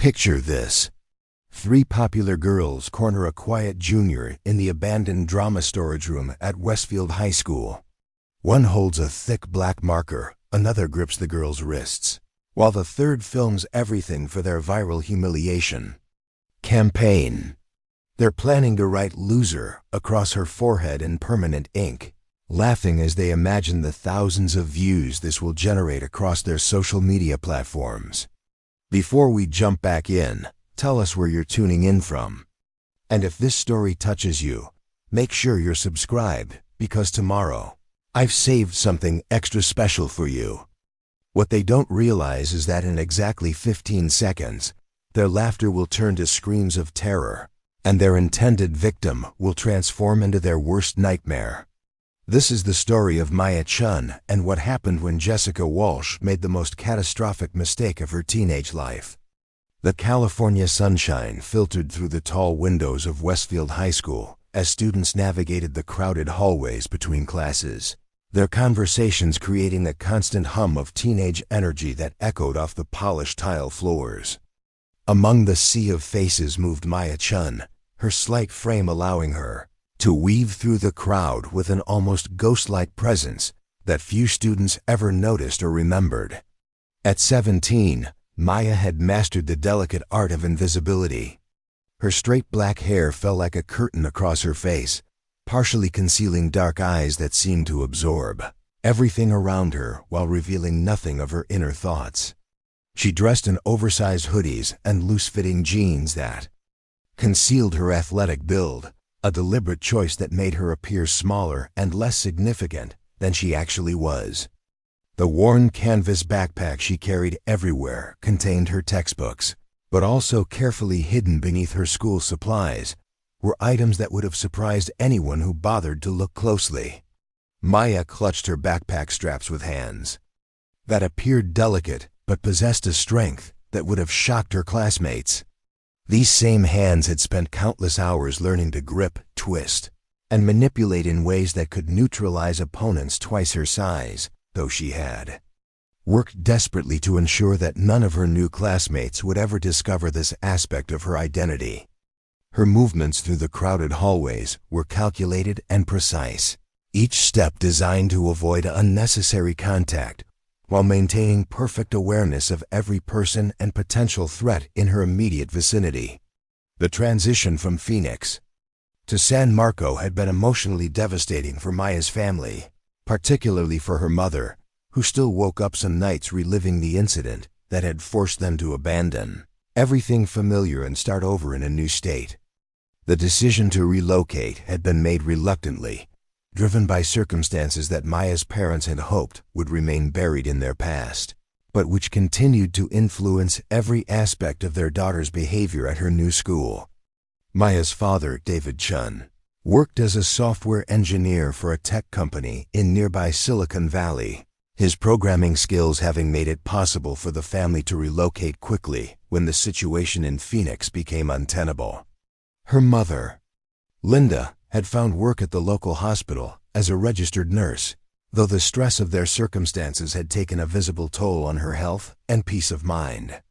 Picture this. Three popular girls corner a quiet junior in the abandoned drama storage room at Westfield High School. One holds a thick black marker, another grips the girl's wrists, while the third films everything for their viral humiliation campaign. They're planning to write "loser" across her forehead in permanent ink, laughing as they imagine the thousands of views this will generate across their social media platforms. Before we jump back in, tell us where you're tuning in from. And if this story touches you, make sure you're subscribed, because tomorrow, I've saved something extra special for you. What they don't realize is that in exactly 15 seconds, their laughter will turn to screams of terror, and their intended victim will transform into their worst nightmare. This is the story of Maya Chen and what happened when Jessica Walsh made the most catastrophic mistake of her teenage life. The California sunshine filtered through the tall windows of Westfield High School as students navigated the crowded hallways between classes, their conversations creating a constant hum of teenage energy that echoed off the polished tile floors. Among the sea of faces moved Maya Chen, her slight frame allowing her to weave through the crowd with an almost ghost-like presence that few students ever noticed or remembered. At 17, Maya had mastered the delicate art of invisibility. Her straight black hair fell like a curtain across her face, partially concealing dark eyes that seemed to absorb everything around her while revealing nothing of her inner thoughts. She dressed in oversized hoodies and loose-fitting jeans that concealed her athletic build, a deliberate choice that made her appear smaller and less significant than she actually was. The worn canvas backpack she carried everywhere contained her textbooks, but also carefully hidden beneath her school supplies were items that would have surprised anyone who bothered to look closely. Maya clutched her backpack straps with hands that appeared delicate but possessed a strength that would have shocked her classmates. These same hands had spent countless hours learning to grip, twist, and manipulate in ways that could neutralize opponents twice her size, though she had worked desperately to ensure that none of her new classmates would ever discover this aspect of her identity. Her movements through the crowded hallways were calculated and precise, each step designed to avoid unnecessary contact while maintaining perfect awareness of every person and potential threat in her immediate vicinity. The transition from Phoenix to San Marco had been emotionally devastating for Maya's family, particularly for her mother, who still woke up some nights reliving the incident that had forced them to abandon everything familiar and start over in a new state. The decision to relocate had been made reluctantly, driven by circumstances that Maya's parents had hoped would remain buried in their past, but which continued to influence every aspect of their daughter's behavior at her new school. Maya's father, David Chen, worked as a software engineer for a tech company in nearby Silicon Valley, his programming skills having made it possible for the family to relocate quickly when the situation in Phoenix became untenable. Her mother, Linda, had found work at the local hospital as a registered nurse, though the stress of their circumstances had taken a visible toll on her health and peace of mind.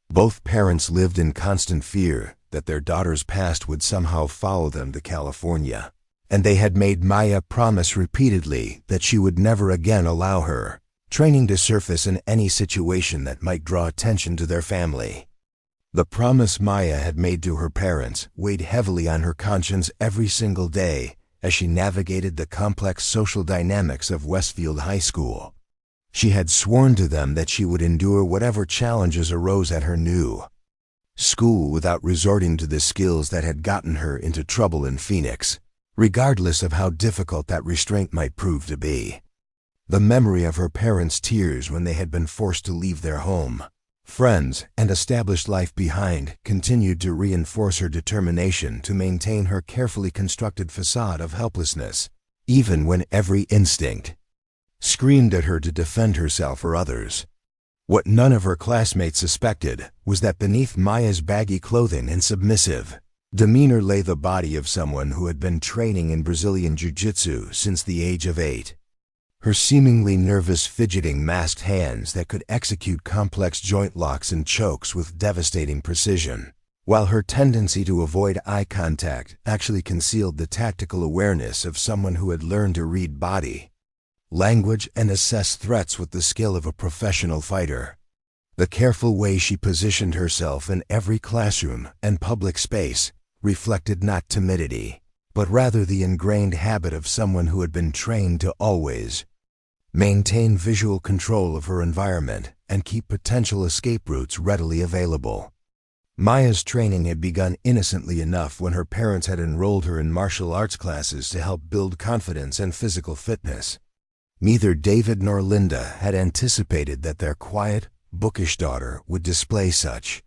Both parents lived in constant fear that their daughter's past would somehow follow them to California, and they had made Maya promise repeatedly that she would never again allow her training to surface in any situation that might draw attention to their family. The promise Maya had made to her parents weighed heavily on her conscience every single day as she navigated the complex social dynamics of Westfield High School. She had sworn to them that she would endure whatever challenges arose at her new school without resorting to the skills that had gotten her into trouble in Phoenix, regardless of how difficult that restraint might prove to be. The memory of her parents' tears when they had been forced to leave their home, friends, and established life behind continued to reinforce her determination to maintain her carefully constructed facade of helplessness, even when every instinct screamed at her to defend herself or others. What none of her classmates suspected was that beneath Maya's baggy clothing and submissive demeanor lay the body of someone who had been training in Brazilian Jiu-Jitsu since the age of 8. Her seemingly nervous fidgeting masked hands that could execute complex joint locks and chokes with devastating precision, while her tendency to avoid eye contact actually concealed the tactical awareness of someone who had learned to read body language and assess threats with the skill of a professional fighter. The careful way she positioned herself in every classroom and public space reflected not timidity, but rather the ingrained habit of someone who had been trained to always maintain visual control of her environment and keep potential escape routes readily available. Maya's training had begun innocently enough when her parents had enrolled her in martial arts classes to help build confidence and physical fitness. Neither David nor Linda had anticipated that their quiet, bookish daughter would display such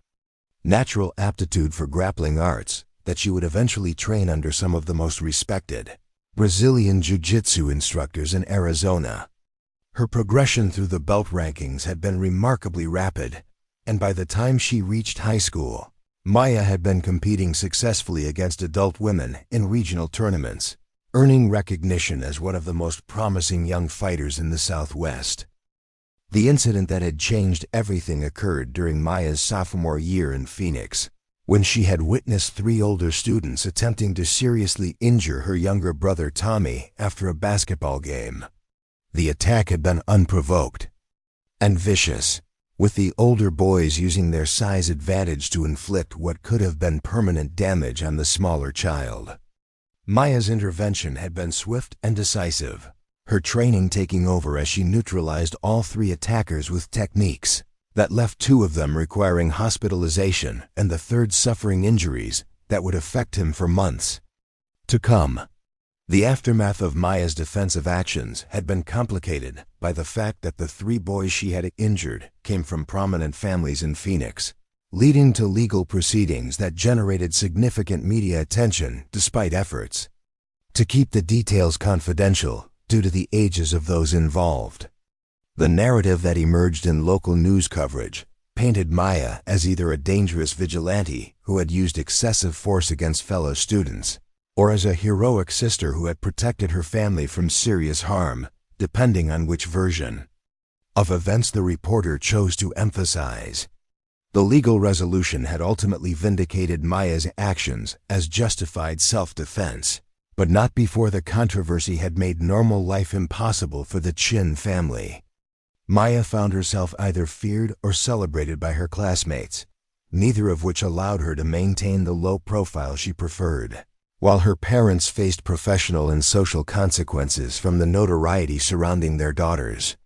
natural aptitude for grappling arts that she would eventually train under some of the most respected Brazilian Jiu-Jitsu instructors in Arizona. Her progression through the belt rankings had been remarkably rapid, and by the time she reached high school, Maya had been competing successfully against adult women in regional tournaments, earning recognition as one of the most promising young fighters in the Southwest. The incident that had changed everything occurred during Maya's sophomore year in Phoenix, when she had witnessed 3 older students attempting to seriously injure her younger brother Tommy after a basketball game. The attack had been unprovoked and vicious, with the older boys using their size advantage to inflict what could have been permanent damage on the smaller child. Maya's intervention had been swift and decisive, her training taking over as she neutralized all 3 attackers with techniques that left 2 of them requiring hospitalization and the third suffering injuries that would affect him for months to come. The aftermath of Maya's defensive actions had been complicated by the fact that the 3 boys she had injured came from prominent families in Phoenix, leading to legal proceedings that generated significant media attention despite efforts to keep the details confidential due to the ages of those involved. The narrative that emerged in local news coverage painted Maya as either a dangerous vigilante who had used excessive force against fellow students, or as a heroic sister who had protected her family from serious harm, depending on which version of events the reporter chose to emphasize. The legal resolution had ultimately vindicated Maya's actions as justified self-defense, but not before the controversy had made normal life impossible for the Chen family. Maya found herself either feared or celebrated by her classmates, neither of which allowed her to maintain the low profile she preferred, while her parents faced professional and social consequences from the notoriety surrounding their daughters'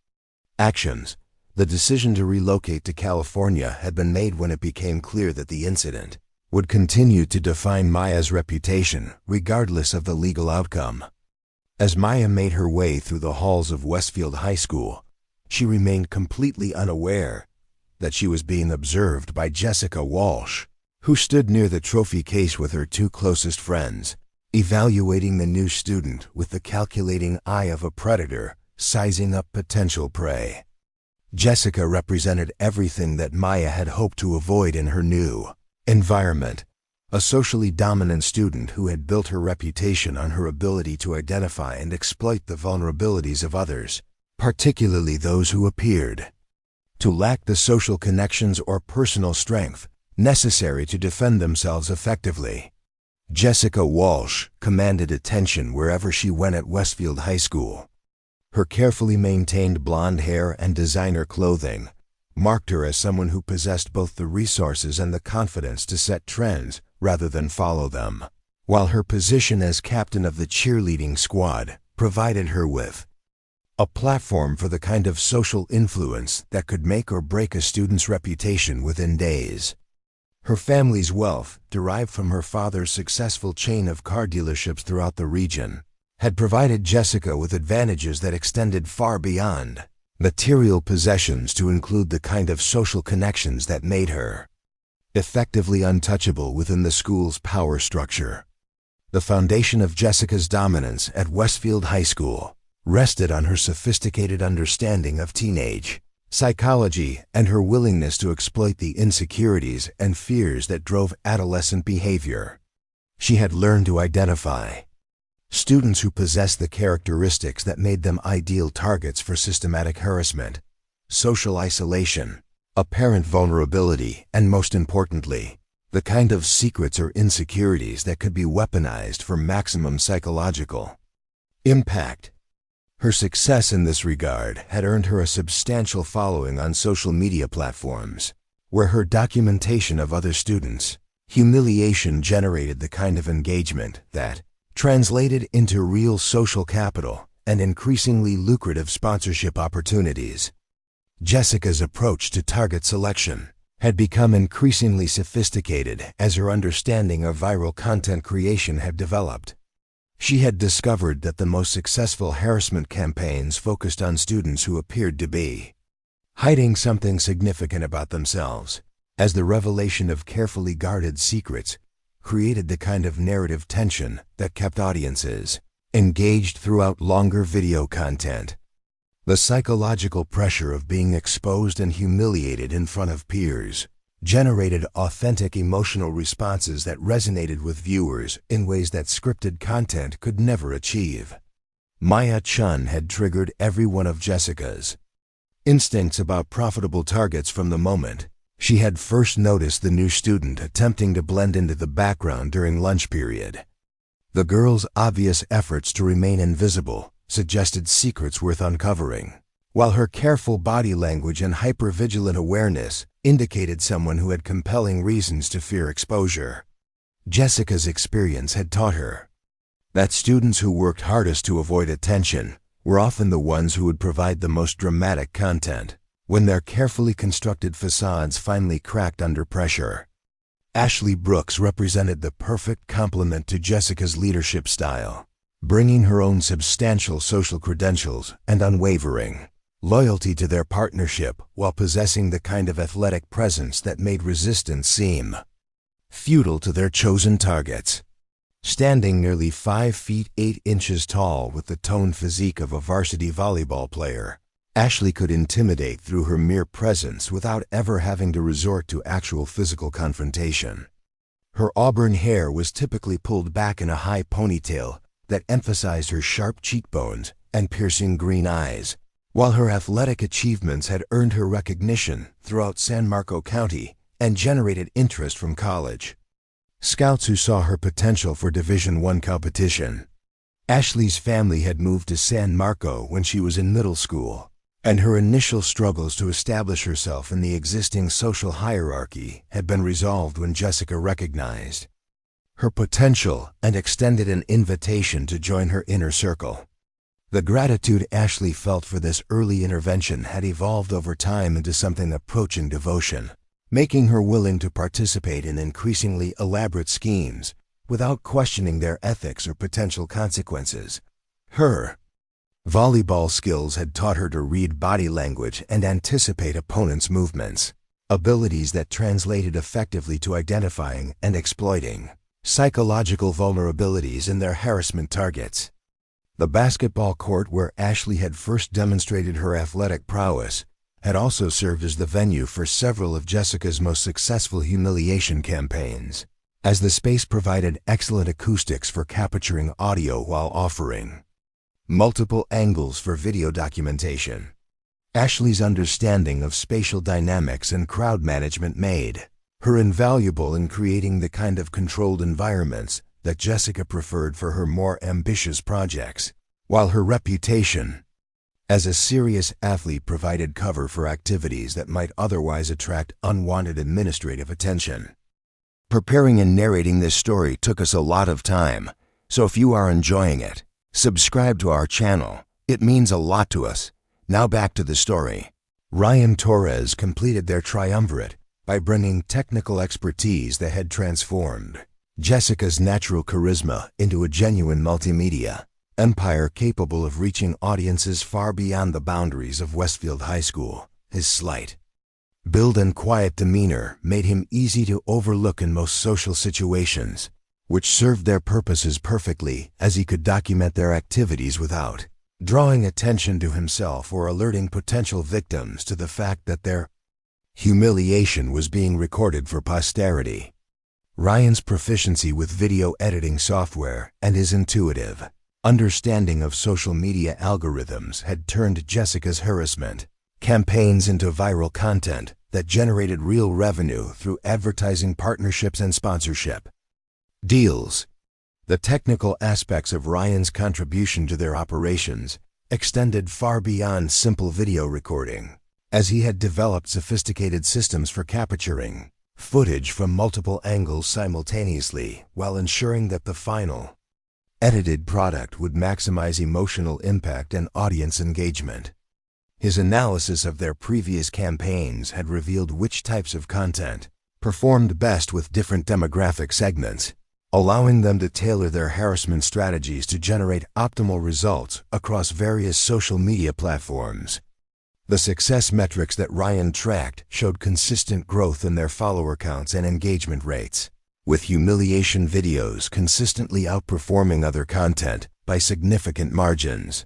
actions. The decision to relocate to California had been made when it became clear that the incident would continue to define Maya's reputation regardless of the legal outcome. As Maya made her way through the halls of Westfield High School, she remained completely unaware that she was being observed by Jessica Walsh, who stood near the trophy case with her 2 closest friends, evaluating the new student with the calculating eye of a predator sizing up potential prey. Jessica represented everything that Maya had hoped to avoid in her new environment, a socially dominant student who had built her reputation on her ability to identify and exploit the vulnerabilities of others, particularly those who appeared to lack the social connections or personal strength necessary to defend themselves effectively. Jessica Walsh commanded attention wherever she went at Westfield High School. Her carefully maintained blonde hair and designer clothing marked her as someone who possessed both the resources and the confidence to set trends rather than follow them, while her position as captain of the cheerleading squad provided her with a platform for the kind of social influence that could make or break a student's reputation within days. Her family's wealth, derived from her father's successful chain of car dealerships throughout the region, had provided Jessica with advantages that extended far beyond material possessions to include the kind of social connections that made her effectively untouchable within the school's power structure. The foundation of Jessica's dominance at Westfield High School rested on her sophisticated understanding of teenage psychology and her willingness to exploit the insecurities and fears that drove adolescent behavior. She had learned to identify Students who possess the characteristics that made them ideal targets for systematic harassment, social isolation, apparent vulnerability, and most importantly, the kind of secrets or insecurities that could be weaponized for maximum psychological impact. Her success in this regard had earned her a substantial following on social media platforms, where her documentation of other students' humiliation generated the kind of engagement that translated into real social capital and increasingly lucrative sponsorship opportunities. Jessica's approach to target selection had become increasingly sophisticated as her understanding of viral content creation had developed. She had discovered that the most successful harassment campaigns focused on students who appeared to be hiding something significant about themselves, as the revelation of carefully guarded secrets created the kind of narrative tension that kept audiences engaged throughout longer video content. The psychological pressure of being exposed and humiliated in front of peers generated authentic emotional responses that resonated with viewers in ways that scripted content could never achieve. Maya Chen had triggered every one of Jessica's instincts about profitable targets from the moment she had first noticed the new student attempting to blend into the background during lunch period. The girl's obvious efforts to remain invisible suggested secrets worth uncovering, while her careful body language and hypervigilant awareness indicated someone who had compelling reasons to fear exposure. Jessica's experience had taught her that students who worked hardest to avoid attention were often the ones who would provide the most dramatic content when their carefully constructed facades finally cracked under pressure. Ashley Brooks represented the perfect complement to Jessica's leadership style, bringing her own substantial social credentials and unwavering loyalty to their partnership while possessing the kind of athletic presence that made resistance seem futile to their chosen targets. Standing nearly 5 feet 8 inches tall with the toned physique of a varsity volleyball player, Ashley could intimidate through her mere presence without ever having to resort to actual physical confrontation. Her auburn hair was typically pulled back in a high ponytail that emphasized her sharp cheekbones and piercing green eyes, while her athletic achievements had earned her recognition throughout San Marco County and generated interest from college scouts who saw her potential for Division I competition. Ashley's family had moved to San Marco when she was in middle school, and her initial struggles to establish herself in the existing social hierarchy had been resolved when Jessica recognized her potential and extended an invitation to join her inner circle. The gratitude Ashley felt for this early intervention had evolved over time into something approaching devotion, making her willing to participate in increasingly elaborate schemes without questioning their ethics or potential consequences. Her volleyball skills had taught her to read body language and anticipate opponents' movements, abilities that translated effectively to identifying and exploiting psychological vulnerabilities in their harassment targets. The basketball court where Ashley had first demonstrated her athletic prowess had also served as the venue for several of Jessica's most successful humiliation campaigns, as the space provided excellent acoustics for capturing audio while offering multiple angles for video documentation. Ashley's understanding of spatial dynamics and crowd management made her invaluable in creating the kind of controlled environments that Jessica preferred for her more ambitious projects, while her reputation as a serious athlete provided cover for activities that might otherwise attract unwanted administrative attention. Preparing and narrating this story took us a lot of time, so if you are enjoying it, subscribe to our channel. It means a lot to us. Now back to the story. Ryan Torres completed their triumvirate by bringing technical expertise that had transformed Jessica's natural charisma into a genuine multimedia empire capable of reaching audiences far beyond the boundaries of Westfield High School. His slight build and quiet demeanor made him easy to overlook in most social situations, which served their purposes perfectly as he could document their activities without drawing attention to himself or alerting potential victims to the fact that their humiliation was being recorded for posterity. Ryan's proficiency with video editing software and his intuitive Understanding of social media algorithms had turned Jessica's harassment campaigns into viral content that generated real revenue through advertising partnerships and sponsorship deals. The technical aspects of Ryan's contribution to their operations extended far beyond simple video recording, as he had developed sophisticated systems for capturing footage from multiple angles simultaneously while ensuring that the final edited product would maximize emotional impact and audience engagement. His analysis of their previous campaigns had revealed which types of content performed best with different demographic segments, allowing them to tailor their harassment strategies to generate optimal results across various social media platforms. The success metrics that Ryan tracked showed consistent growth in their follower counts and engagement rates, with humiliation videos consistently outperforming other content by significant margins.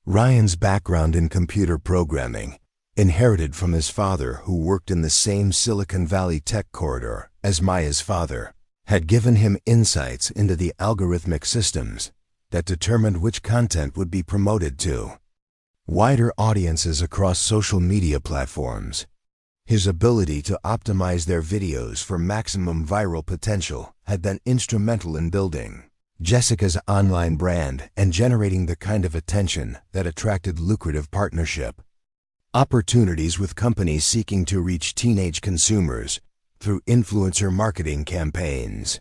Ryan's background in computer programming, inherited from his father who worked in the same Silicon Valley tech corridor as Maya's father, had given him insights into the algorithmic systems that determined which content would be promoted to wider audiences across social media platforms. His ability to optimize their videos for maximum viral potential had been instrumental in building Jessica's online brand and generating the kind of attention that attracted lucrative partnership opportunities with companies seeking to reach teenage consumers through influencer marketing campaigns.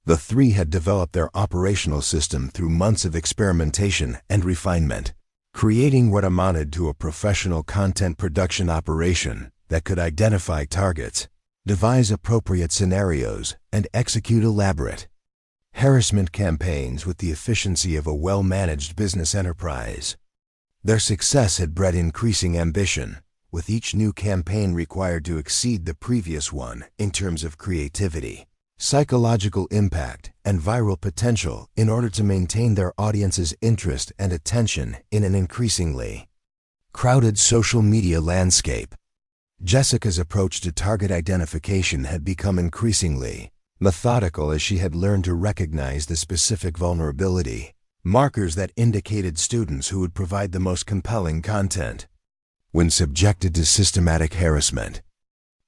The three had developed their operational system through months of experimentation and refinement, creating what amounted to a professional content production operation that could identify targets, devise appropriate scenarios, and execute elaborate harassment campaigns with the efficiency of a well-managed business enterprise. Their success had bred increasing ambition, with each new campaign required to exceed the previous one in terms of creativity, psychological impact, and viral potential in order to maintain their audience's interest and attention in an increasingly crowded social media landscape. Jessica's approach to target identification had become increasingly methodical as she had learned to recognize the specific vulnerability markers that indicated students who would provide the most compelling content. When subjected to systematic harassment,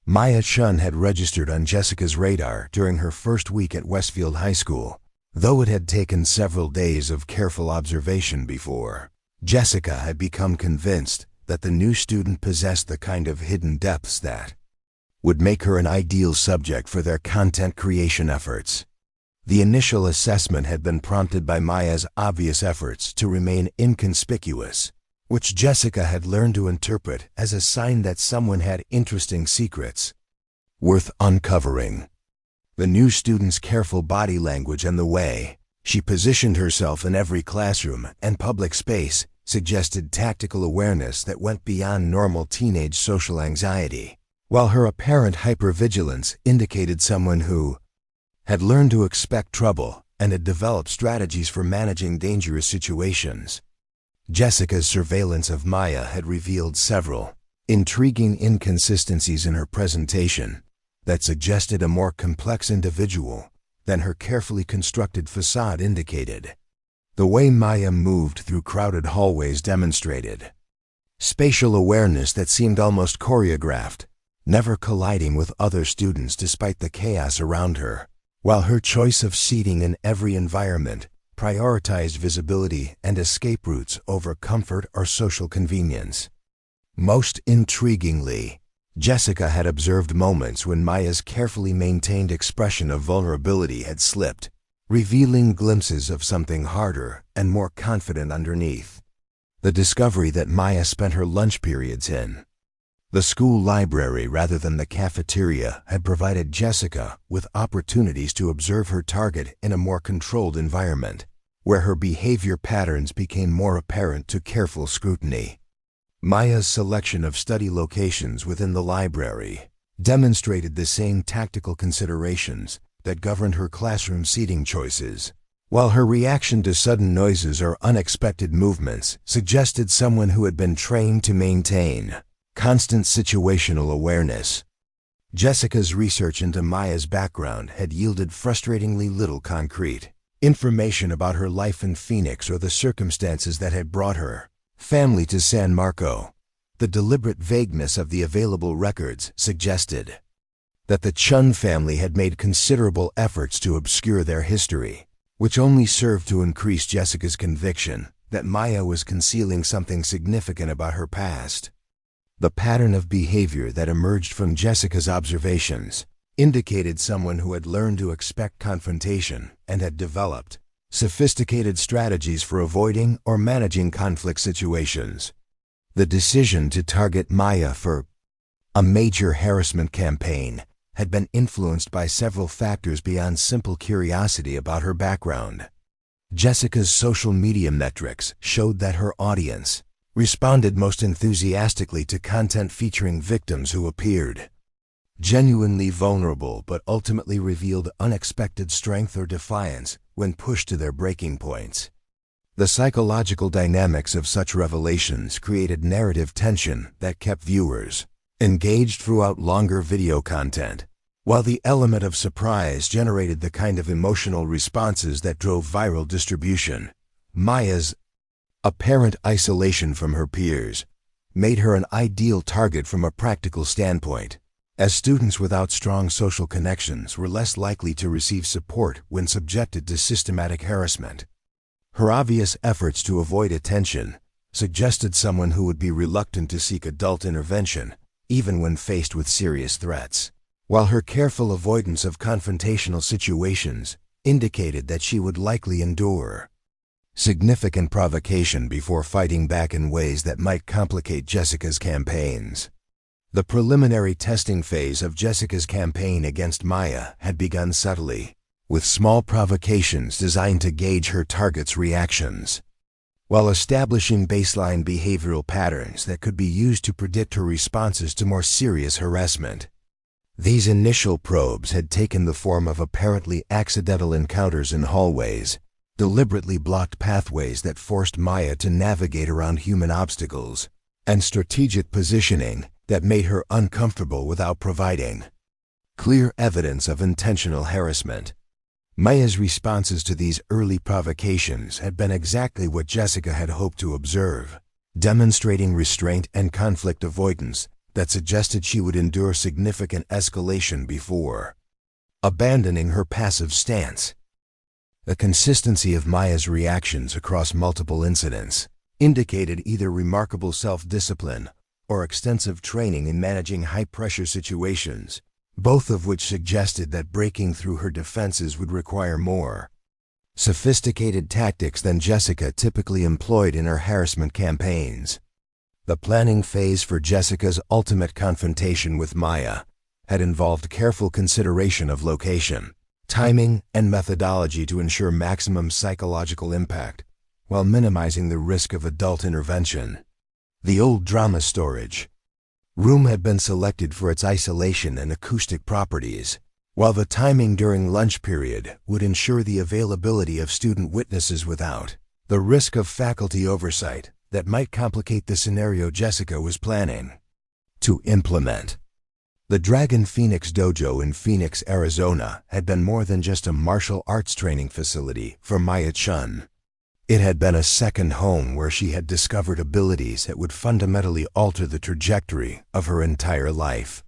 Maya Chen had registered on Jessica's radar during her first week at Westfield High School, though it had taken several days of careful observation before Jessica had become convinced that the new student possessed the kind of hidden depths that would make her an ideal subject for their content creation efforts. The initial assessment had been prompted by Maya's obvious efforts to remain inconspicuous, which Jessica had learned to interpret as a sign that someone had interesting secrets worth uncovering. The new student's careful body language and the way she positioned herself in every classroom and public space suggested tactical awareness that went beyond normal teenage social anxiety, while her apparent hypervigilance indicated someone who had learned to expect trouble and had developed strategies for managing dangerous situations. Jessica's surveillance of Maya had revealed several intriguing inconsistencies in her presentation that suggested a more complex individual than her carefully constructed facade indicated. The way Maya moved through crowded hallways demonstrated spatial awareness that seemed almost choreographed, never colliding with other students despite the chaos around her, while her choice of seating in every environment prioritized visibility and escape routes over comfort or social convenience. Most intriguingly, Jessica had observed moments when Maya's carefully maintained expression of vulnerability had slipped, revealing glimpses of something harder and more confident underneath. The discovery that Maya spent her lunch periods in the school library rather than the cafeteria had provided Jessica with opportunities to observe her target in a more controlled environment, where her behavior patterns became more apparent to careful scrutiny. Maya's selection of study locations within the library demonstrated the same tactical considerations that governed her classroom seating choices, while her reaction to sudden noises or unexpected movements suggested someone who had been trained to maintain constant situational awareness. Jessica's research into Maya's background had yielded frustratingly little concrete Information about her life in Phoenix or the circumstances that had brought her family to San Marco. The deliberate vagueness of the available records suggested that the Chen family had made considerable efforts to obscure their history, which only served to increase Jessica's conviction that Maya was concealing something significant about her past. The pattern of behavior that emerged from Jessica's observations indicated someone who had learned to expect confrontation and had developed sophisticated strategies for avoiding or managing conflict situations. The decision to target Maya for a major harassment campaign had been influenced by several factors beyond simple curiosity about her background. Jessica's social media metrics showed that her audience responded most enthusiastically to content featuring victims who appeared genuinely vulnerable but ultimately revealed unexpected strength or defiance when pushed to their breaking points. The psychological dynamics of such revelations created narrative tension that kept viewers engaged throughout longer video content, while the element of surprise generated the kind of emotional responses that drove viral distribution. Maya's apparent isolation from her peers made her an ideal target from a practical standpoint, as students without strong social connections were less likely to receive support when subjected to systematic harassment. Her obvious efforts to avoid attention suggested someone who would be reluctant to seek adult intervention, even when faced with serious threats, while her careful avoidance of confrontational situations indicated that she would likely endure significant provocation before fighting back in ways that might complicate Jessica's campaigns. The preliminary testing phase of Jessica's campaign against Maya had begun subtly, with small provocations designed to gauge her target's reactions, while establishing baseline behavioral patterns that could be used to predict her responses to more serious harassment. These initial probes had taken the form of apparently accidental encounters in hallways, deliberately blocked pathways that forced Maya to navigate around human obstacles, and strategic positioning that made her uncomfortable without providing clear evidence of intentional harassment. Maya's responses to these early provocations had been exactly what Jessica had hoped to observe, demonstrating restraint and conflict avoidance that suggested she would endure significant escalation before abandoning her passive stance. The consistency of Maya's reactions across multiple incidents indicated either remarkable self-discipline or extensive training in managing high-pressure situations, both of which suggested that breaking through her defenses would require more sophisticated tactics than Jessica typically employed in her harassment campaigns. The planning phase for Jessica's ultimate confrontation with Maya had involved careful consideration of location, timing, and methodology to ensure maximum psychological impact, while minimizing the risk of adult intervention. The old drama storage room had been selected for its isolation and acoustic properties, while the timing during lunch period would ensure the availability of student witnesses without the risk of faculty oversight that might complicate the scenario Jessica was planning to implement. The Dragon Phoenix Dojo in Phoenix, Arizona had been more than just a martial arts training facility for Maya Chen. It had been a second home where she had discovered abilities that would fundamentally alter the trajectory of her entire life.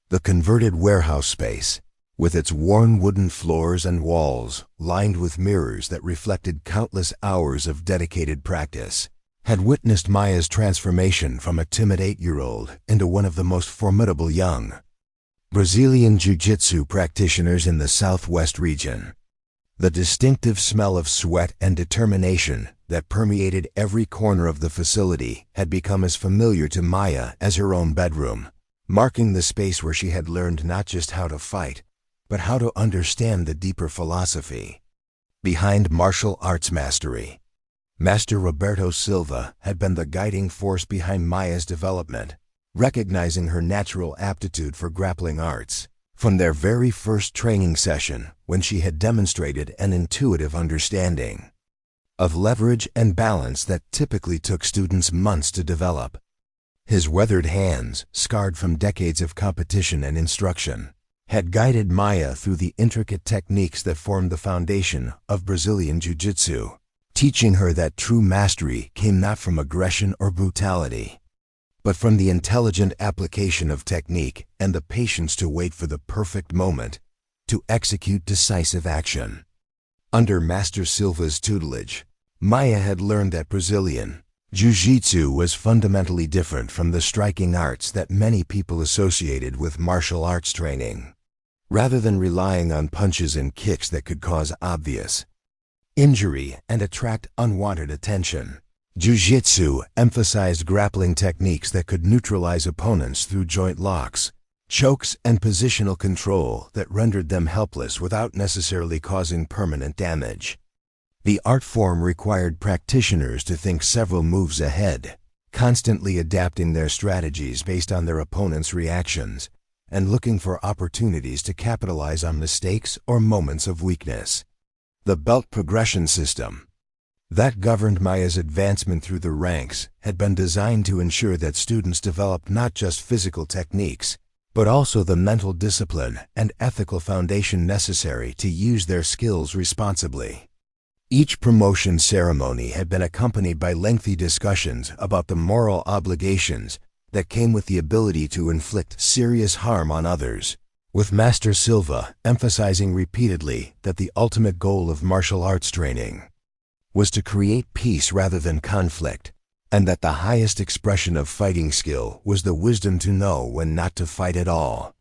The converted warehouse space, with its worn wooden floors and walls lined with mirrors that reflected countless hours of dedicated practice, had witnessed Maya's transformation from a timid 8-year-old into one of the most formidable young Brazilian Jiu-Jitsu practitioners in the Southwest region. The distinctive smell of sweat and determination that permeated every corner of the facility had become as familiar to Maya as her own bedroom, marking the space where she had learned not just how to fight, but how to understand the deeper philosophy behind martial arts mastery. Master Roberto Silva had been the guiding force behind Maya's development, recognizing her natural aptitude for grappling arts from their very first training session, when she had demonstrated an intuitive understanding of leverage and balance that typically took students months to develop. His weathered hands, scarred from decades of competition and instruction, had guided Maya through the intricate techniques that formed the foundation of Brazilian Jiu-Jitsu, teaching her that true mastery came not from aggression or brutality, but from the intelligent application of technique and the patience to wait for the perfect moment to execute decisive action. Under Master Silva's tutelage, Maya had learned that Brazilian Jiu-Jitsu was fundamentally different from the striking arts that many people associated with martial arts training. Rather than relying on punches and kicks that could cause obvious injury and attract unwanted attention, Jiu-Jitsu emphasized grappling techniques that could neutralize opponents through joint locks, chokes, and positional control that rendered them helpless without necessarily causing permanent damage. The art form required practitioners to think several moves ahead, constantly adapting their strategies based on their opponent's reactions and looking for opportunities to capitalize on mistakes or moments of weakness. The belt progression system that governed Maya's advancement through the ranks had been designed to ensure that students developed not just physical techniques, but also the mental discipline and ethical foundation necessary to use their skills responsibly. Each promotion ceremony had been accompanied by lengthy discussions about the moral obligations that came with the ability to inflict serious harm on others, with Master Silva emphasizing repeatedly that the ultimate goal of martial arts training was to create peace rather than conflict, and that the highest expression of fighting skill was the wisdom to know when not to fight at all.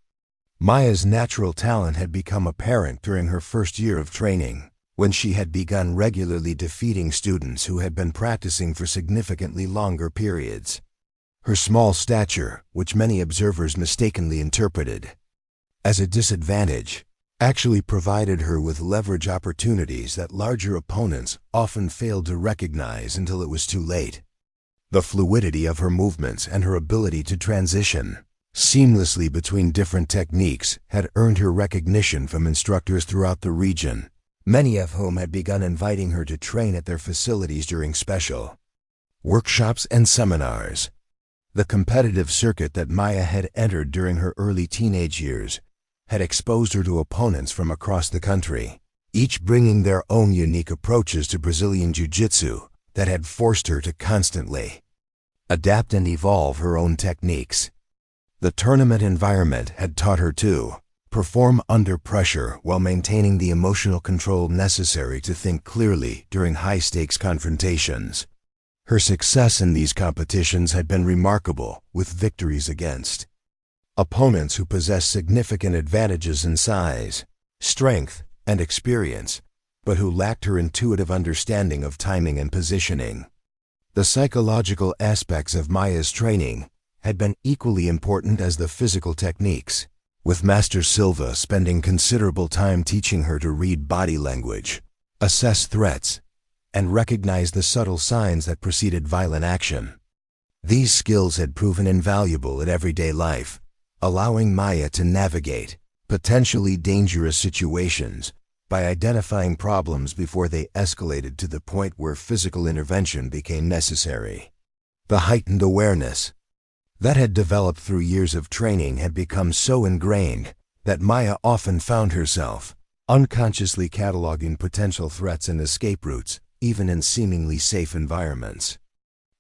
Maya's natural talent had become apparent during her first year of training, when she had begun regularly defeating students who had been practicing for significantly longer periods. Her small stature, which many observers mistakenly interpreted as a disadvantage, actually provided her with leverage opportunities that larger opponents often failed to recognize until it was too late. The fluidity of her movements and her ability to transition seamlessly between different techniques had earned her recognition from instructors throughout the region, many of whom had begun inviting her to train at their facilities during special workshops and seminars. The competitive circuit that Maya had entered during her early teenage years had exposed her to opponents from across the country, each bringing their own unique approaches to Brazilian Jiu-Jitsu that had forced her to constantly adapt and evolve her own techniques. The tournament environment had taught her to perform under pressure while maintaining the emotional control necessary to think clearly during high-stakes confrontations. Her success in these competitions had been remarkable, with victories against opponents who possessed significant advantages in size, strength, and experience, but who lacked her intuitive understanding of timing and positioning. The psychological aspects of Maya's training had been equally important as the physical techniques, with Master Silva spending considerable time teaching her to read body language, assess threats, and recognize the subtle signs that preceded violent action. These skills had proven invaluable in everyday life, allowing Maya to navigate potentially dangerous situations by identifying problems before they escalated to the point where physical intervention became necessary. The heightened awareness that had developed through years of training had become so ingrained that Maya often found herself unconsciously cataloging potential threats and escape routes, even in seemingly safe environments.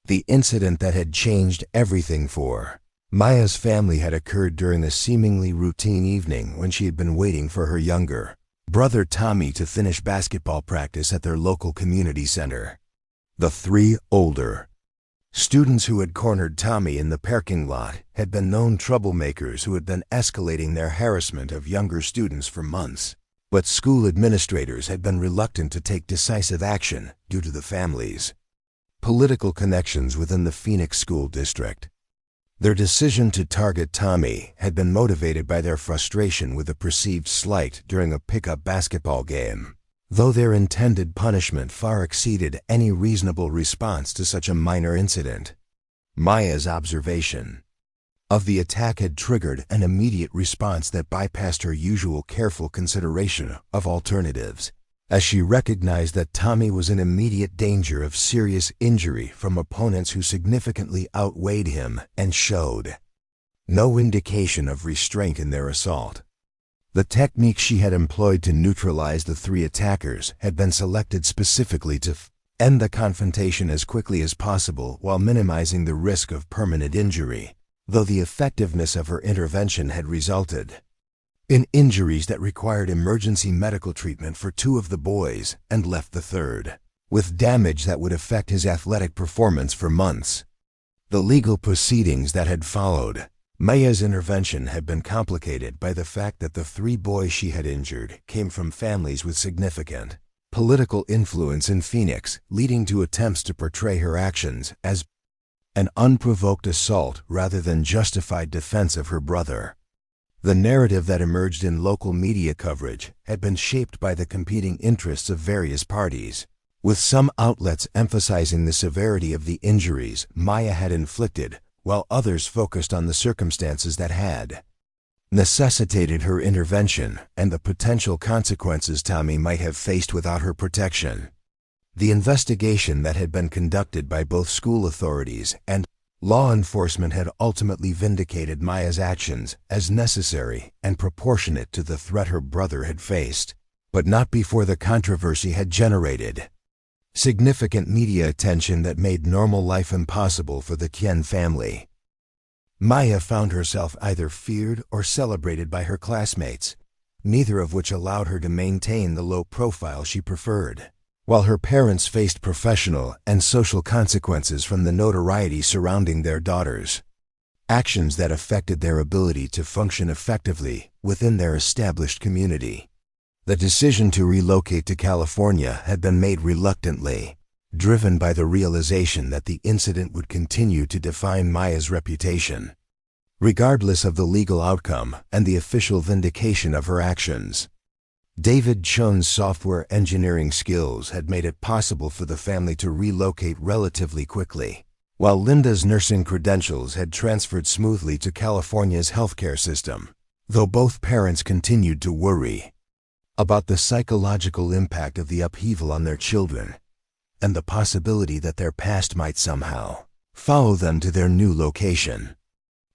The incident that had changed everything for Maya's family had occurred during a seemingly routine evening when she had been waiting for her younger brother Tommy to finish basketball practice at their local community center. The three older students who had cornered Tommy in the parking lot had been known troublemakers who had been escalating their harassment of younger students for months, but school administrators had been reluctant to take decisive action due to the family's political connections within the Phoenix School District. Their decision to target Tommy had been motivated by their frustration with a perceived slight during a pickup basketball game, though their intended punishment far exceeded any reasonable response to such a minor incident. Maya's observation of the attack had triggered an immediate response that bypassed her usual careful consideration of alternatives, as she recognized that Tommy was in immediate danger of serious injury from opponents who significantly outweighed him and showed no indication of restraint in their assault. The technique she had employed to neutralize the three attackers had been selected specifically to end the confrontation as quickly as possible while minimizing the risk of permanent injury, though the effectiveness of her intervention had resulted in injuries that required emergency medical treatment for two of the boys and left the third with damage that would affect his athletic performance for months. The legal proceedings that had followed Maya's intervention had been complicated by the fact that the three boys she had injured came from families with significant political influence in Phoenix, leading to attempts to portray her actions as an unprovoked assault rather than justified defense of her brother. The narrative that emerged in local media coverage had been shaped by the competing interests of various parties, with some outlets emphasizing the severity of the injuries Maya had inflicted, while others focused on the circumstances that had necessitated her intervention and the potential consequences Tommy might have faced without her protection. The investigation that had been conducted by both school authorities and law enforcement had ultimately vindicated Maya's actions as necessary and proportionate to the threat her brother had faced, but not before the controversy had generated significant media attention that made normal life impossible for the Chen family. Maya found herself either feared or celebrated by her classmates, neither of which allowed her to maintain the low profile she preferred, while her parents faced professional and social consequences from the notoriety surrounding their daughters, actions that affected their ability to function effectively within their established community. The decision to relocate to California had been made reluctantly, driven by the realization that the incident would continue to define Maya's reputation, regardless of the legal outcome and the official vindication of her actions. David Chun's software engineering skills had made it possible for the family to relocate relatively quickly, while Linda's nursing credentials had transferred smoothly to California's healthcare system, though both parents continued to worry about the psychological impact of the upheaval on their children and the possibility that their past might somehow follow them to their new location.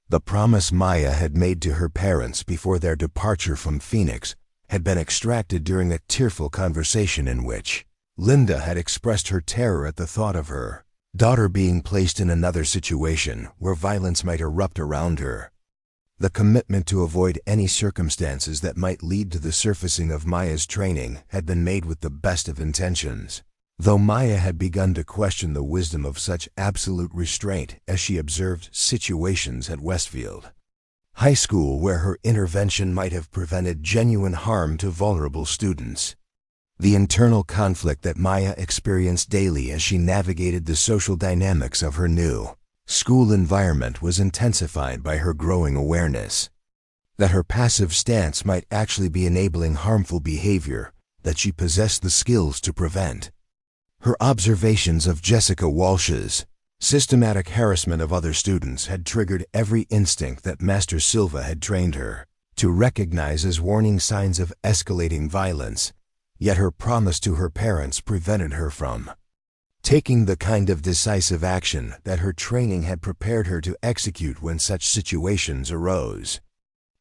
The promise Maya had made to her parents before their departure from Phoenix had been extracted during a tearful conversation in which Linda had expressed her terror at the thought of her daughter being placed in another situation where violence might erupt around her. The commitment to avoid any circumstances that might lead to the surfacing of Maya's training had been made with the best of intentions, though Maya had begun to question the wisdom of such absolute restraint as she observed situations at Westfield High School where her intervention might have prevented genuine harm to vulnerable students. The internal conflict that Maya experienced daily as she navigated the social dynamics of her new school environment was intensified by her growing awareness that her passive stance might actually be enabling harmful behavior that she possessed the skills to prevent. Her observations of Jessica Walsh's systematic harassment of other students had triggered every instinct that Master Silva had trained her to recognize as warning signs of escalating violence, yet her promise to her parents prevented her from taking the kind of decisive action that her training had prepared her to execute when such situations arose.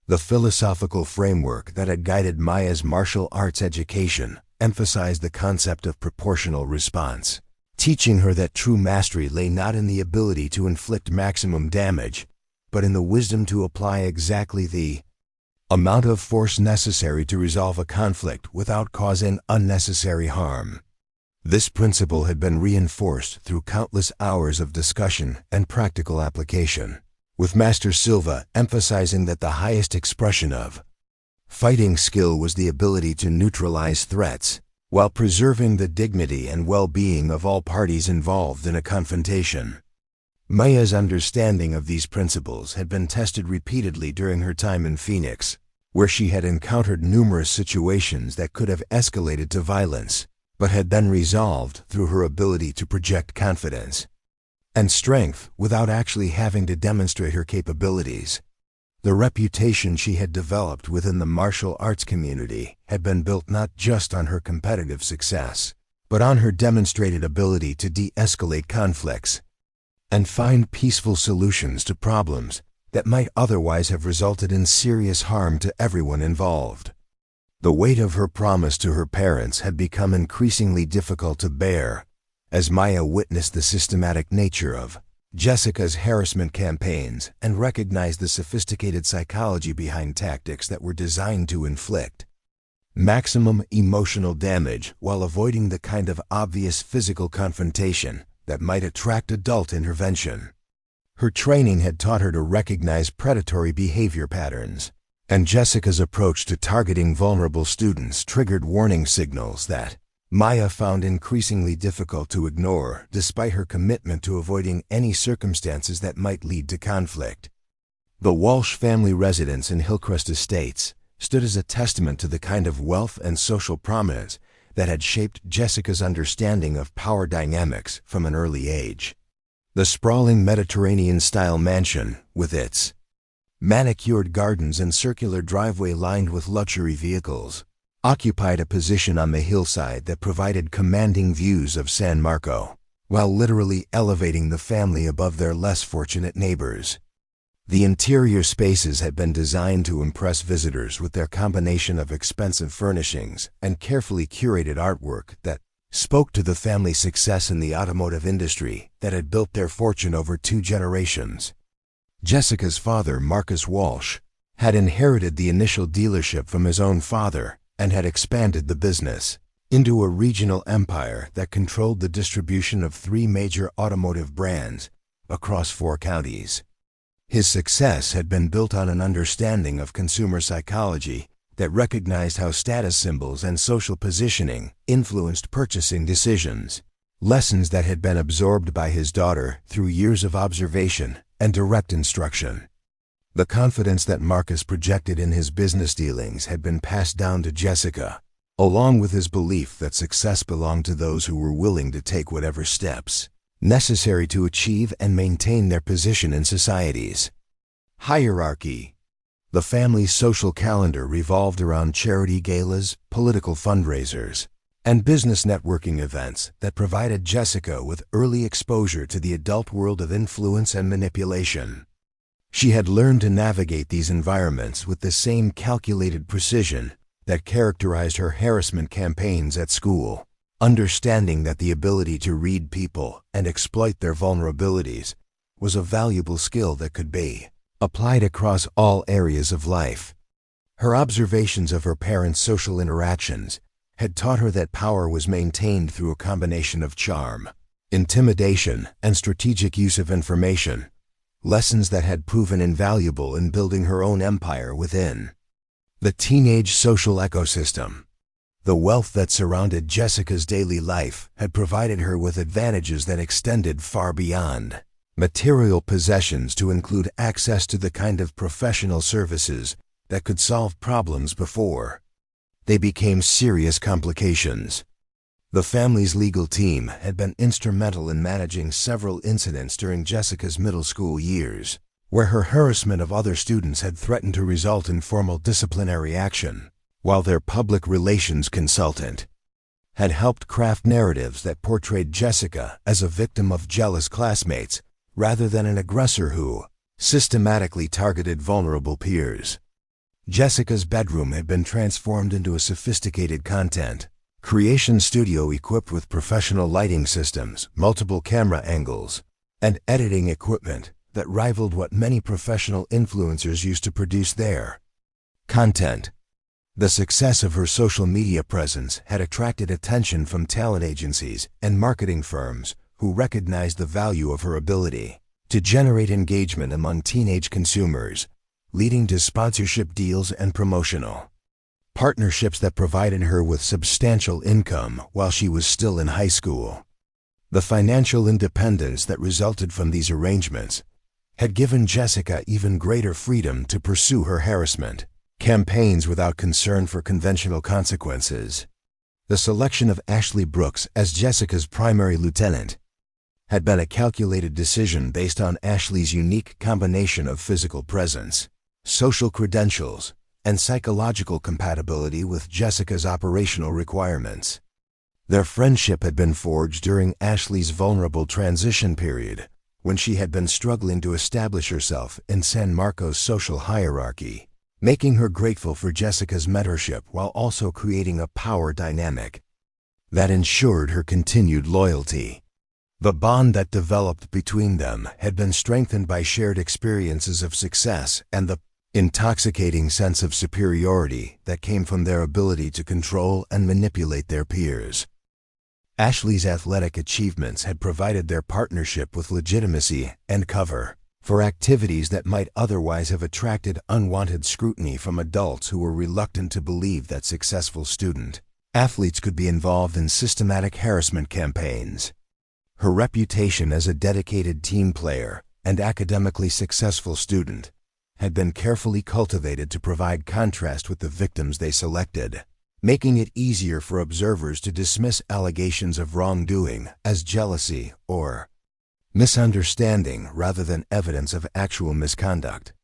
The philosophical framework that had guided Maya's martial arts education emphasized the concept of proportional response, teaching her that true mastery lay not in the ability to inflict maximum damage, but in the wisdom to apply exactly the amount of force necessary to resolve a conflict without causing unnecessary harm. This principle had been reinforced through countless hours of discussion and practical application, with Master Silva emphasizing that the highest expression of fighting skill was the ability to neutralize threats, while preserving the dignity and well-being of all parties involved in a confrontation. Maya's understanding of these principles had been tested repeatedly during her time in Phoenix, where she had encountered numerous situations that could have escalated to violence, but had been resolved through her ability to project confidence and strength without actually having to demonstrate her capabilities. The reputation she had developed within the martial arts community had been built not just on her competitive success, but on her demonstrated ability to de-escalate conflicts and find peaceful solutions to problems that might otherwise have resulted in serious harm to everyone involved. The weight of her promise to her parents had become increasingly difficult to bear as Maya witnessed the systematic nature of Jessica's harassment campaigns and recognized the sophisticated psychology behind tactics that were designed to inflict maximum emotional damage while avoiding the kind of obvious physical confrontation that might attract adult intervention. Her training had taught her to recognize predatory behavior patterns, and Jessica's approach to targeting vulnerable students triggered warning signals that Maya found increasingly difficult to ignore despite her commitment to avoiding any circumstances that might lead to conflict. The Walsh family residence in Hillcrest Estates stood as a testament to the kind of wealth and social prominence that had shaped Jessica's understanding of power dynamics from an early age. The sprawling Mediterranean-style mansion, with its manicured gardens and circular driveway lined with luxury vehicles, occupied a position on the hillside that provided commanding views of San Marco, while literally elevating the family above their less fortunate neighbors. The interior spaces had been designed to impress visitors with their combination of expensive furnishings and carefully curated artwork that spoke to the family's success in the automotive industry that had built their fortune over 2 generations. Jessica's father, Marcus Walsh, had inherited the initial dealership from his own father and had expanded the business into a regional empire that controlled the distribution of 3 major automotive brands across 4 counties. His success had been built on an understanding of consumer psychology that recognized how status symbols and social positioning influenced purchasing decisions, lessons that had been absorbed by his daughter through years of observation and direct instruction. The confidence that Marcus projected in his business dealings had been passed down to Jessica, along with his belief that success belonged to those who were willing to take whatever steps necessary to achieve and maintain their position in society's hierarchy. The family's social calendar revolved around charity galas, political fundraisers, and business networking events that provided Jessica with early exposure to the adult world of influence and manipulation. She had learned to navigate these environments with the same calculated precision that characterized her harassment campaigns at school, understanding that the ability to read people and exploit their vulnerabilities was a valuable skill that could be applied across all areas of life. Her observations of her parents' social interactions had taught her that power was maintained through a combination of charm, intimidation, and strategic use of information, lessons that had proven invaluable in building her own empire within the teenage social ecosystem. The wealth that surrounded Jessica's daily life had provided her with advantages that extended far beyond material possessions to include access to the kind of professional services that could solve problems before they became serious complications. The family's legal team had been instrumental in managing several incidents during Jessica's middle school years, where her harassment of other students had threatened to result in formal disciplinary action, while their public relations consultant had helped craft narratives that portrayed Jessica as a victim of jealous classmates rather than an aggressor who systematically targeted vulnerable peers. Jessica's bedroom had been transformed into a sophisticated content creation studio equipped with professional lighting systems, multiple camera angles, and editing equipment that rivaled what many professional influencers used to produce their content. The success of her social media presence had attracted attention from talent agencies and marketing firms who recognized the value of her ability to generate engagement among teenage consumers, leading to sponsorship deals and promotional partnerships that provided her with substantial income while she was still in high school. The financial independence that resulted from these arrangements had given Jessica even greater freedom to pursue her harassment campaigns without concern for conventional consequences. The selection of Ashley Brooks as Jessica's primary lieutenant had been a calculated decision based on Ashley's unique combination of physical presence, social credentials, and psychological compatibility with Jessica's operational requirements. Their friendship had been forged during Ashley's vulnerable transition period, when she had been struggling to establish herself in San Marcos' social hierarchy, making her grateful for Jessica's mentorship while also creating a power dynamic that ensured her continued loyalty. The bond that developed between them had been strengthened by shared experiences of success and the intoxicating sense of superiority that came from their ability to control and manipulate their peers. Ashley's athletic achievements had provided their partnership with legitimacy and cover for activities that might otherwise have attracted unwanted scrutiny from adults who were reluctant to believe that successful student-athletes could be involved in systematic harassment campaigns. Her reputation as a dedicated team player and academically successful student had been carefully cultivated to provide contrast with the victims they selected, making it easier for observers to dismiss allegations of wrongdoing as jealousy or misunderstanding rather than evidence of actual misconduct.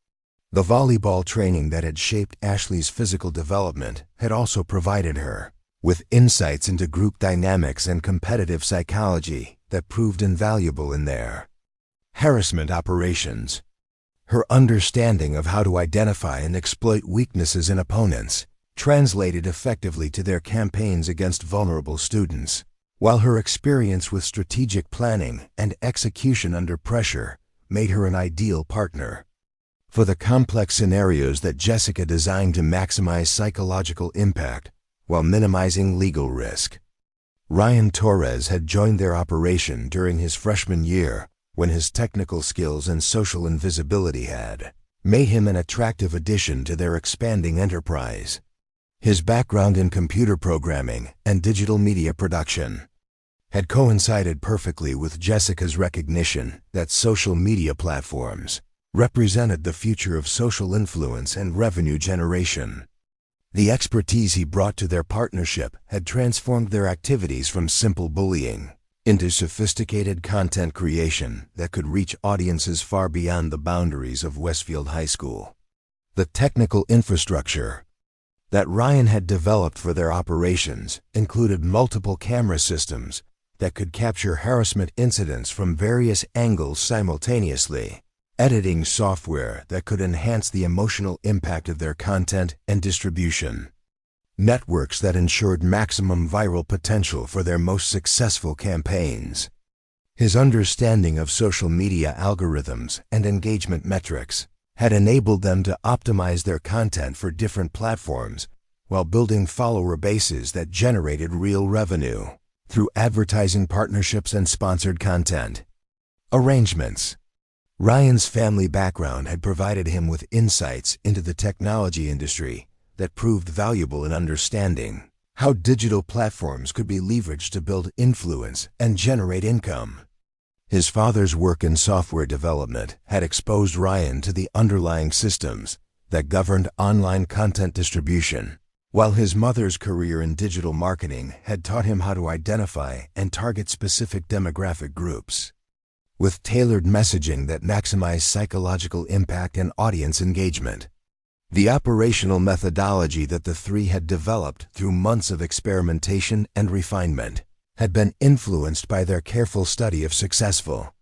The volleyball training that had shaped Ashley's physical development had also provided her with insights into group dynamics and competitive psychology that proved invaluable in their harassment operations. Her understanding of how to identify and exploit weaknesses in opponents translated effectively to their campaigns against vulnerable students, while her experience with strategic planning and execution under pressure made her an ideal partner for the complex scenarios that Jessica designed to maximize psychological impact while minimizing legal risk. Ryan Torres had joined their operation during his freshman year when his technical skills and social invisibility had made him an attractive addition to their expanding enterprise. His background in computer programming and digital media production had coincided perfectly with Jessica's recognition that social media platforms represented the future of social influence and revenue generation. The expertise he brought to their partnership had transformed their activities from simple bullying into sophisticated content creation that could reach audiences far beyond the boundaries of Westfield High School. The technical infrastructure that Ryan had developed for their operations included multiple camera systems that could capture harassment incidents from various angles simultaneously, editing software that could enhance the emotional impact of their content and distribution, networks that ensured maximum viral potential for their most successful campaigns. His understanding of social media algorithms and engagement metrics had enabled them to optimize their content for different platforms while building follower bases that generated real revenue through advertising partnerships and sponsored content arrangements. Ryan's family background had provided him with insights into the technology industry that proved valuable in understanding how digital platforms could be leveraged to build influence and generate income. His father's work in software development had exposed Ryan to the underlying systems that governed online content distribution, while his mother's career in digital marketing had taught him how to identify and target specific demographic groups with tailored messaging that maximized psychological impact and audience engagement. The operational methodology that the three had developed through months of experimentation and refinement had been influenced by their careful study of successful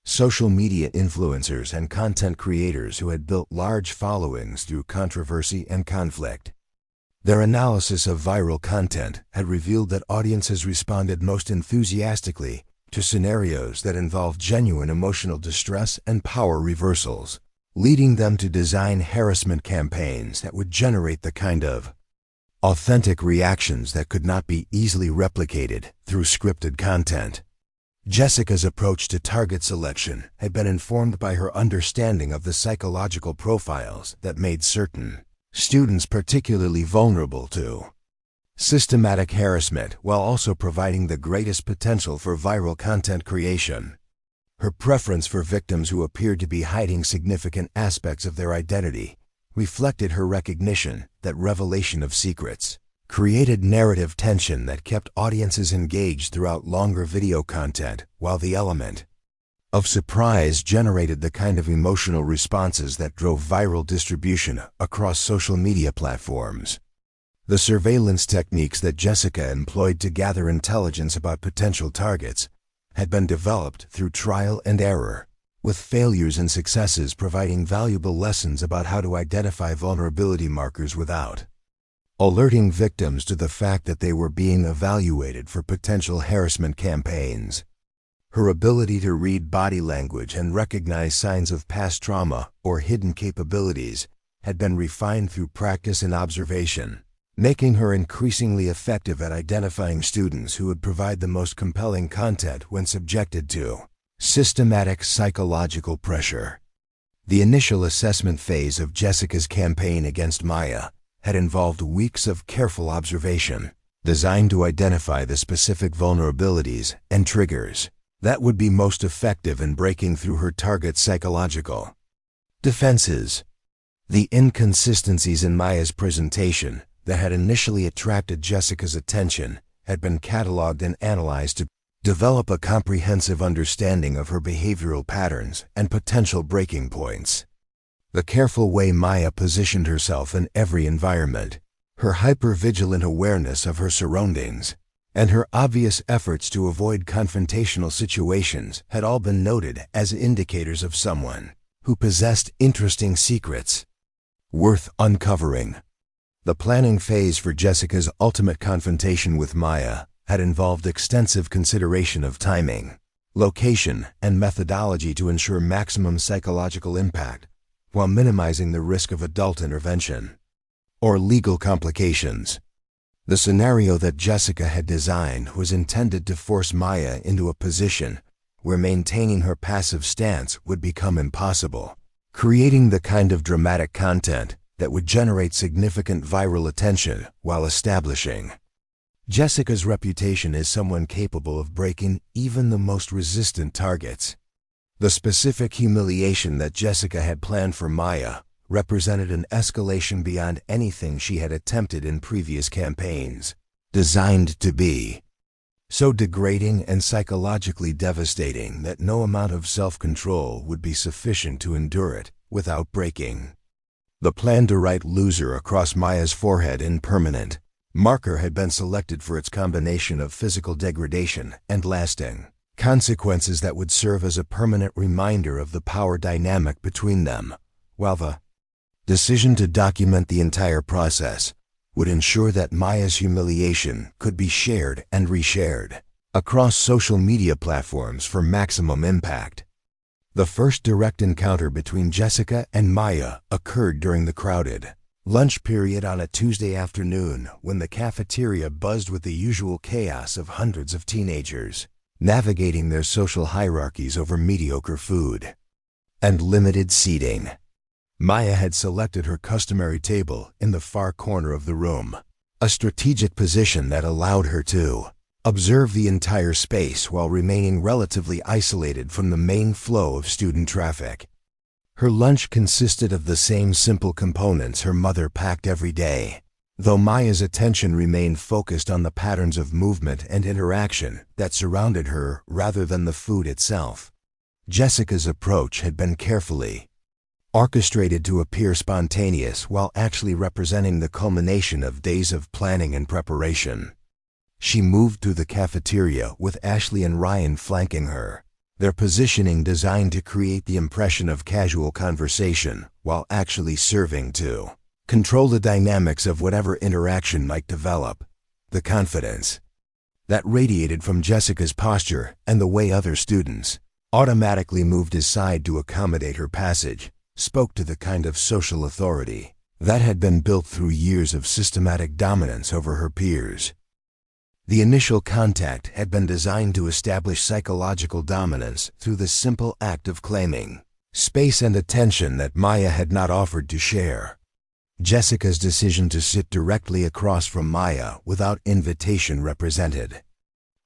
social media influencers and content creators who had built large followings through controversy and conflict. Their analysis of viral content had revealed that audiences responded most enthusiastically to scenarios that involved genuine emotional distress and power reversals, leading them to design harassment campaigns that would generate the kind of authentic reactions that could not be easily replicated through scripted content. Jessica's approach to target selection had been informed by her understanding of the psychological profiles that made certain students particularly vulnerable to systematic harassment while also providing the greatest potential for viral content creation. Her preference for victims who appeared to be hiding significant aspects of their identity reflected her recognition that revelation of secrets created narrative tension that kept audiences engaged throughout longer video content, while the element of surprise generated the kind of emotional responses that drove viral distribution across social media platforms. The surveillance techniques that Jessica employed to gather intelligence about potential targets had been developed through trial and error, with failures and successes providing valuable lessons about how to identify vulnerability markers without alerting victims to the fact that they were being evaluated for potential harassment campaigns. Her ability to read body language and recognize signs of past trauma or hidden capabilities had been refined through practice and observation, making her increasingly effective at identifying students who would provide the most compelling content when subjected to systematic psychological pressure. The initial assessment phase of Jessica's campaign against Maya had involved weeks of careful observation, designed to identify the specific vulnerabilities and triggers that would be most effective in breaking through her target's psychological defenses. The inconsistencies in Maya's presentation that had initially attracted Jessica's attention had been cataloged and analyzed to develop a comprehensive understanding of her behavioral patterns and potential breaking points. The careful way Maya positioned herself in every environment, her hyper-vigilant awareness of her surroundings, and her obvious efforts to avoid confrontational situations had all been noted as indicators of someone who possessed interesting secrets worth uncovering. The planning phase for Jessica's ultimate confrontation with Maya had involved extensive consideration of timing, location, and methodology to ensure maximum psychological impact while minimizing the risk of adult intervention or legal complications. The scenario that Jessica had designed was intended to force Maya into a position where maintaining her passive stance would become impossible, creating the kind of dramatic content that would generate significant viral attention while establishing Jessica's reputation as someone capable of breaking even the most resistant targets. The specific humiliation that Jessica had planned for Maya represented an escalation beyond anything she had attempted in previous campaigns, designed to be so degrading and psychologically devastating that no amount of self-control would be sufficient to endure it without breaking. The plan to write "loser" across Maya's forehead in permanent marker had been selected for its combination of physical degradation and lasting consequences that would serve as a permanent reminder of the power dynamic between them, while the decision to document the entire process would ensure that Maya's humiliation could be shared and reshared across social media platforms for maximum impact. The first direct encounter between Jessica and Maya occurred during the crowded lunch period on a Tuesday afternoon when the cafeteria buzzed with the usual chaos of hundreds of teenagers navigating their social hierarchies over mediocre food and limited seating. Maya had selected her customary table in the far corner of the room, a strategic position that allowed her to observe the entire space while remaining relatively isolated from the main flow of student traffic. Her lunch consisted of the same simple components her mother packed every day, though Maya's attention remained focused on the patterns of movement and interaction that surrounded her rather than the food itself. Jessica's approach had been carefully orchestrated to appear spontaneous while actually representing the culmination of days of planning and preparation. She moved through the cafeteria with Ashley and Ryan flanking her, their positioning designed to create the impression of casual conversation while actually serving to control the dynamics of whatever interaction might develop. The confidence that radiated from Jessica's posture and the way other students automatically moved aside to accommodate her passage spoke to the kind of social authority that had been built through years of systematic dominance over her peers. The initial contact had been designed to establish psychological dominance through the simple act of claiming space and attention that Maya had not offered to share. Jessica's decision to sit directly across from Maya without invitation represented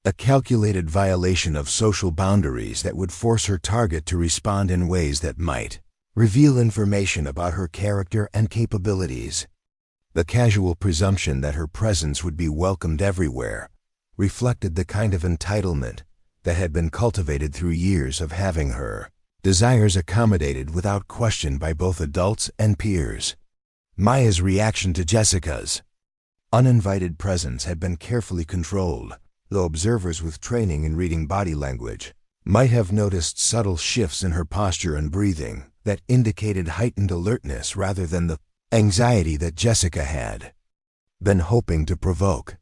a calculated violation of social boundaries that would force her target to respond in ways that might reveal information about her character and capabilities. The casual presumption that her presence would be welcomed everywhere reflected the kind of entitlement that had been cultivated through years of having her desires accommodated without question by both adults and peers. Maya's reaction to Jessica's uninvited presence had been carefully controlled, though observers with training in reading body language might have noticed subtle shifts in her posture and breathing that indicated heightened alertness rather than the anxiety that Jessica had been hoping to provoke.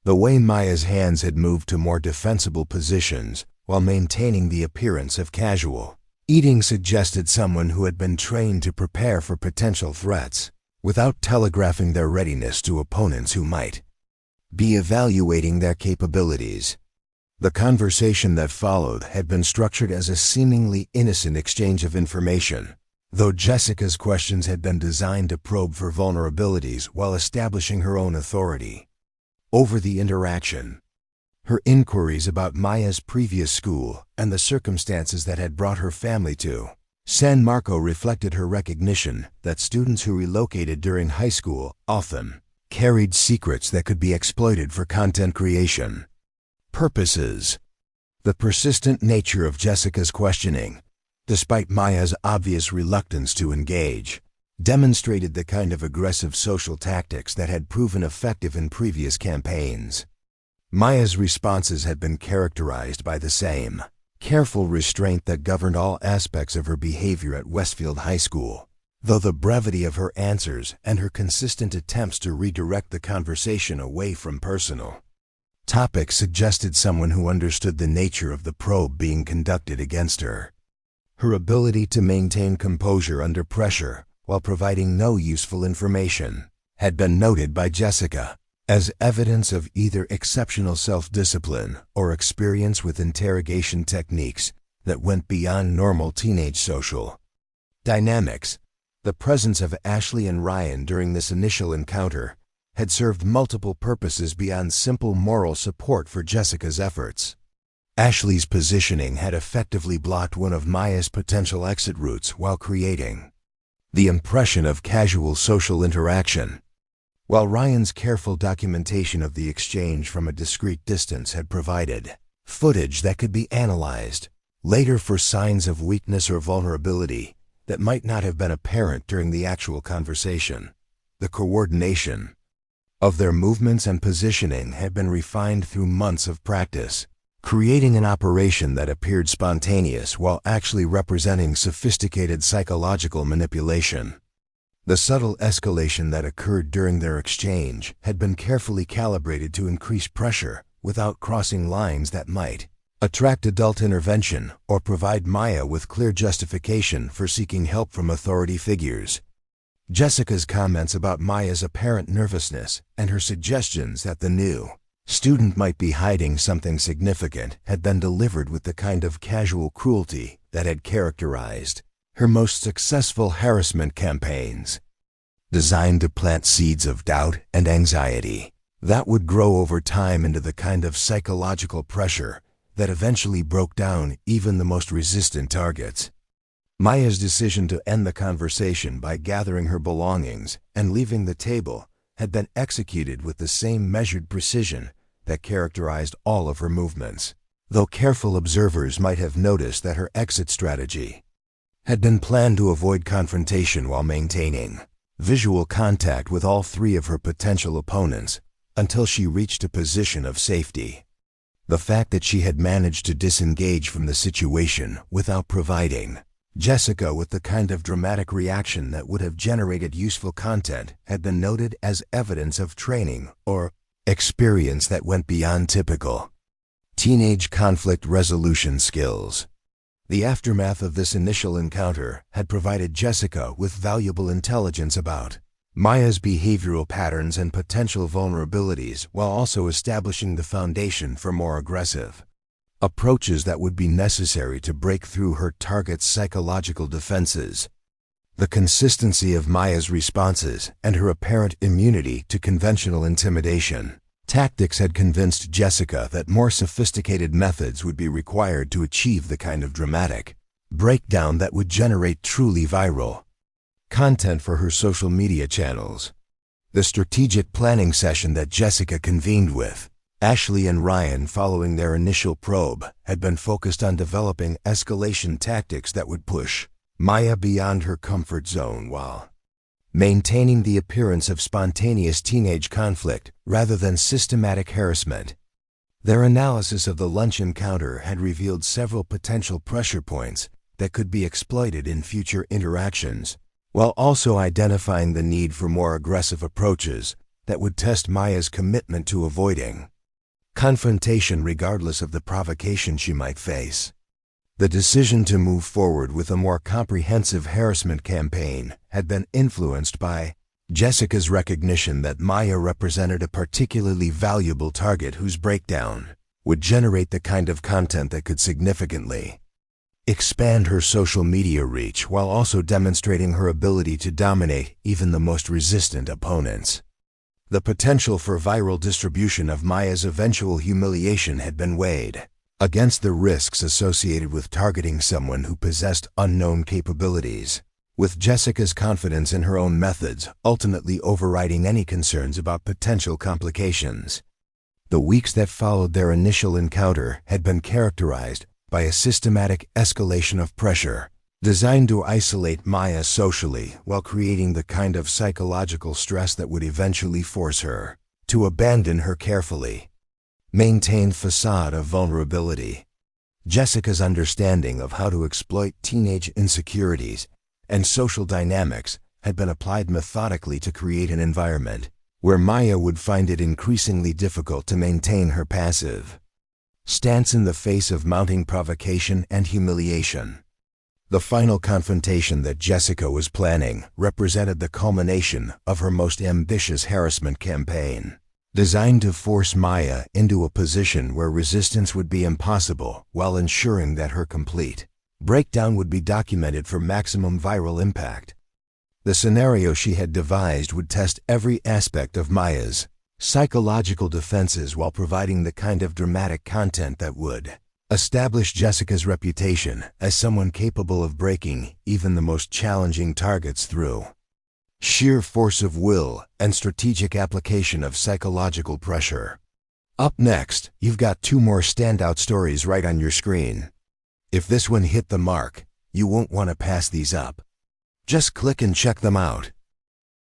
The way Maya's hands had moved to more defensible positions while maintaining the appearance of casual eating suggested someone who had been trained to prepare for potential threats without telegraphing their readiness to opponents who might be evaluating their capabilities. The conversation that followed had been structured as a seemingly innocent exchange of information, though Jessica's questions had been designed to probe for vulnerabilities while establishing her own authority over the interaction. Her inquiries about Maya's previous school and the circumstances that had brought her family to San Marco reflected her recognition that students who relocated during high school often carried secrets that could be exploited for content creation purposes. The persistent nature of Jessica's questioning, despite Maya's obvious reluctance to engage, demonstrated the kind of aggressive social tactics that had proven effective in previous campaigns. Maya's responses had been characterized by the same careful restraint that governed all aspects of her behavior at Westfield High School, though the brevity of her answers and her consistent attempts to redirect the conversation away from personal topics suggested someone who understood the nature of the probe being conducted against her. Her ability to maintain composure under pressure while providing no useful information had been noted by Jessica as evidence of either exceptional self-discipline or experience with interrogation techniques that went beyond normal teenage social dynamics. The presence of Ashley and Ryan during this initial encounter had served multiple purposes beyond simple moral support for Jessica's efforts. Ashley's positioning had effectively blocked one of Maya's potential exit routes while creating the impression of casual social interaction, while Ryan's careful documentation of the exchange from a discreet distance had provided footage that could be analyzed later for signs of weakness or vulnerability that might not have been apparent during the actual conversation. The coordination of their movements and positioning had been refined through months of practice, creating an operation that appeared spontaneous while actually representing sophisticated psychological manipulation. The subtle escalation that occurred during their exchange had been carefully calibrated to increase pressure without crossing lines that might attract adult intervention or provide Maya with clear justification for seeking help from authority figures. Jessica's comments about Maya's apparent nervousness and her suggestions that the new student might be hiding something significant had been delivered with the kind of casual cruelty that had characterized her most successful harassment campaigns, designed to plant seeds of doubt and anxiety that would grow over time into the kind of psychological pressure that eventually broke down even the most resistant targets. Maya's decision to end the conversation by gathering her belongings and leaving the table had been executed with the same measured precision that characterized all of her movements, though careful observers might have noticed that her exit strategy had been planned to avoid confrontation while maintaining visual contact with all three of her potential opponents until she reached a position of safety. The fact that she had managed to disengage from the situation without providing Jessica with the kind of dramatic reaction that would have generated useful content had been noted as evidence of training or experience that went beyond typical teenage conflict resolution skills. The aftermath of this initial encounter had provided Jessica with valuable intelligence about Maya's behavioral patterns and potential vulnerabilities while also establishing the foundation for more aggressive approaches that would be necessary to break through her target's psychological defenses. The consistency of Maya's responses and her apparent immunity to conventional intimidation tactics had convinced Jessica that more sophisticated methods would be required to achieve the kind of dramatic breakdown that would generate truly viral content for her social media channels. The strategic planning session that Jessica convened with Ashley and Ryan following their initial probe had been focused on developing escalation tactics that would push Maya beyond her comfort zone while maintaining the appearance of spontaneous teenage conflict rather than systematic harassment. Their analysis of the lunch encounter had revealed several potential pressure points that could be exploited in future interactions, while also identifying the need for more aggressive approaches that would test Maya's commitment to avoiding confrontation regardless of the provocation she might face. The decision to move forward with a more comprehensive harassment campaign had been influenced by Jessica's recognition that Maya represented a particularly valuable target whose breakdown would generate the kind of content that could significantly expand her social media reach while also demonstrating her ability to dominate even the most resistant opponents. The potential for viral distribution of Maya's eventual humiliation had been weighed against the risks associated with targeting someone who possessed unknown capabilities, with Jessica's confidence in her own methods ultimately overriding any concerns about potential complications. The weeks that followed their initial encounter had been characterized by a systematic escalation of pressure, designed to isolate Maya socially while creating the kind of psychological stress that would eventually force her to abandon her carefully maintained facade of vulnerability. Jessica's understanding of how to exploit teenage insecurities and social dynamics had been applied methodically to create an environment where Maya would find it increasingly difficult to maintain her passive stance in the face of mounting provocation and humiliation. The final confrontation that Jessica was planning represented the culmination of her most ambitious harassment campaign, designed to force Maya into a position where resistance would be impossible while ensuring that her complete breakdown would be documented for maximum viral impact. The scenario she had devised would test every aspect of Maya's psychological defenses while providing the kind of dramatic content that would establish Jessica's reputation as someone capable of breaking even the most challenging targets through sheer force of will and strategic application of psychological pressure. Up next, you've got two more standout stories right on your screen. If this one hit the mark, you won't want to pass these up. Just click and check them out.